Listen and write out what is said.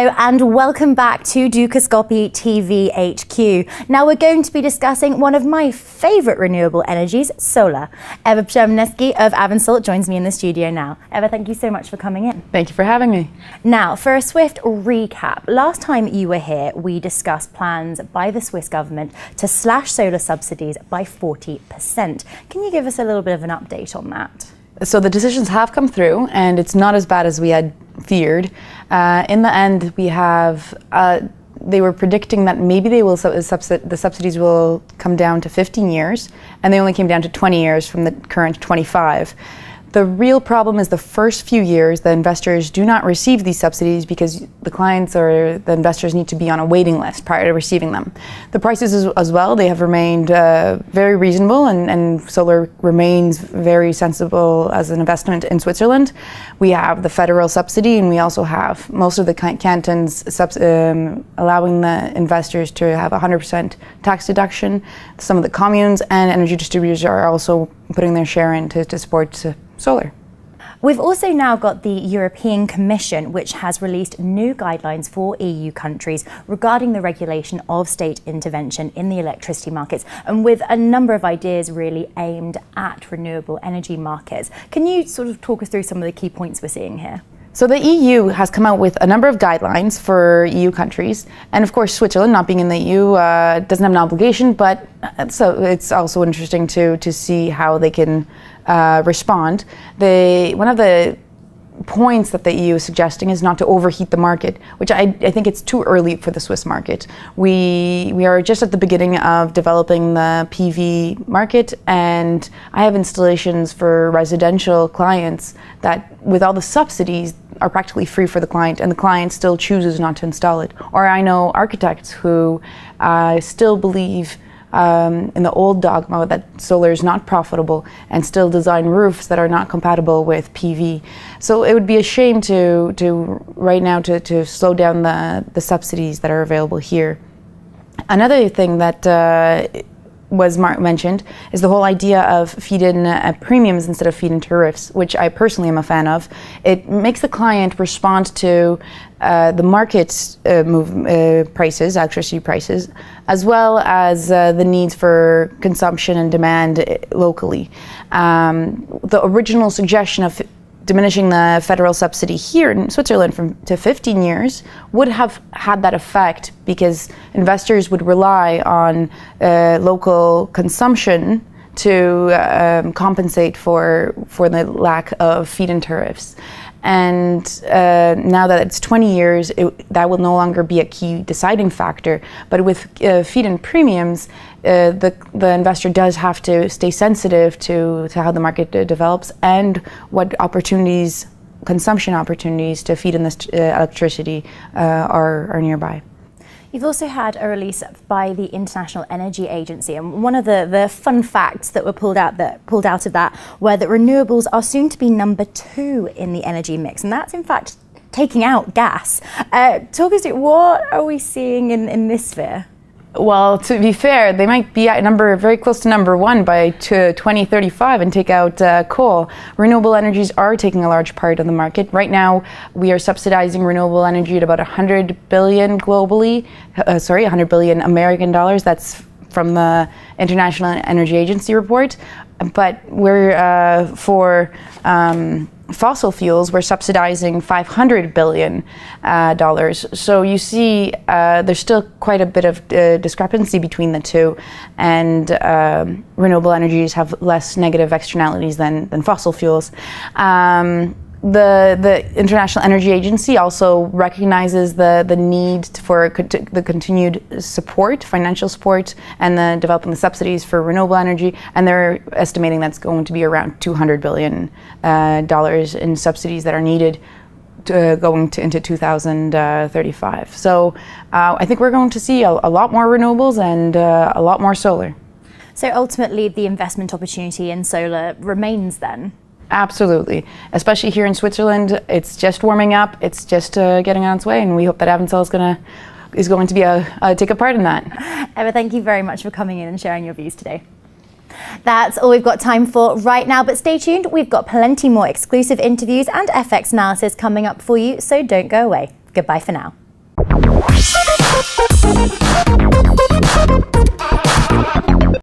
Hello and welcome back to Dukascopy TV HQ. Now we're going to be discussing one of my favourite renewable energies, solar. Ewa Przemieniecki of Avensol joins me in the studio now. Ewa, thank you so much for coming in. Thank you for having me. Now, for a swift recap, last time you were here, we discussed plans by the Swiss government to slash solar subsidies by 40%. Can you give us a little bit of an update on that? So the decisions have come through, and it's not as bad as we had feared. In the end, we have, they were predicting that maybe the subsidies will come down to 15 years, and they only came down to 20 years from the current 25. The real problem is the first few years, the investors do not receive these subsidies because the clients or the investors need to be on a waiting list prior to receiving them. The prices as well, they have remained very reasonable, and solar remains very sensible as an investment in Switzerland. We have the federal subsidy, and we also have most of the cantons allowing the investors to have 100% tax deduction. Some of the communes and energy distributors are also putting their share in to support solar. We've also now got the European Commission, which has released new guidelines for EU countries regarding the regulation of state intervention in the electricity markets, and with a number of ideas really aimed at renewable energy markets. Can you sort of talk us through some of the key points we're seeing here? So the EU has come out with a number of guidelines for EU countries, and of course Switzerland, not being in the EU, doesn't have an obligation, but so it's also interesting to see how they can respond. One of the points that the EU is suggesting is not to overheat the market, which I think it's too early for the Swiss market. We are just at the beginning of developing the PV market, and I have installations for residential clients that, with all the subsidies, are practically free for the client, and the client still chooses not to install it. Or I know architects who still believe in the old dogma that solar is not profitable and still design roofs that are not compatible with PV. So it would be a shame to right now to slow down the subsidies that are available here. Another thing that was mentioned is the whole idea of feed-in premiums instead of feed-in tariffs, which I personally am a fan of. It makes the client respond to the market prices, electricity prices, as well as the needs for consumption and demand locally. The original suggestion of diminishing the federal subsidy here in Switzerland to 15 years would have had that effect, because investors would rely on local consumption to compensate for the lack of feed-in tariffs. And now that it's 20 years, that will no longer be a key deciding factor. But with feed-in premiums, the investor does have to stay sensitive to how the market develops and what opportunities, consumption opportunities to feed in this electricity are nearby. You've also had a release by the International Energy Agency, and one of the fun facts that were pulled out of that were that renewables are soon to be number 2 in the energy mix, and that's in fact taking out gas. Talk us through, what are we seeing in this sphere? Well, to be fair, they might be at very close to number 1 by 2035 and take out coal. Renewable energies are taking a large part of the market. Right now, we are subsidizing renewable energy at about 100 billion globally. 100 billion American dollars. That's from the International Energy Agency report. But we're for fossil fuels, we're subsidizing $500 billion. So you see there's still quite a bit of discrepancy between the two, and renewable energies have less negative externalities than fossil fuels. The International Energy Agency also recognizes the need for the continued support, financial support, and the developing the subsidies for renewable energy, and they're estimating that's going to be around $200 billion in subsidies that are needed into 2035. So I think we're going to see a lot more renewables and a lot more solar. So ultimately, the investment opportunity in solar remains then? Absolutely. Especially here in Switzerland, it's just warming up, it's just getting on its way, and we hope that Avensol is going to take a part in that. Ewa, thank you very much for coming in and sharing your views today. That's all we've got time for right now, but stay tuned. We've got plenty more exclusive interviews and FX analysis coming up for you, so don't go away. Goodbye for now.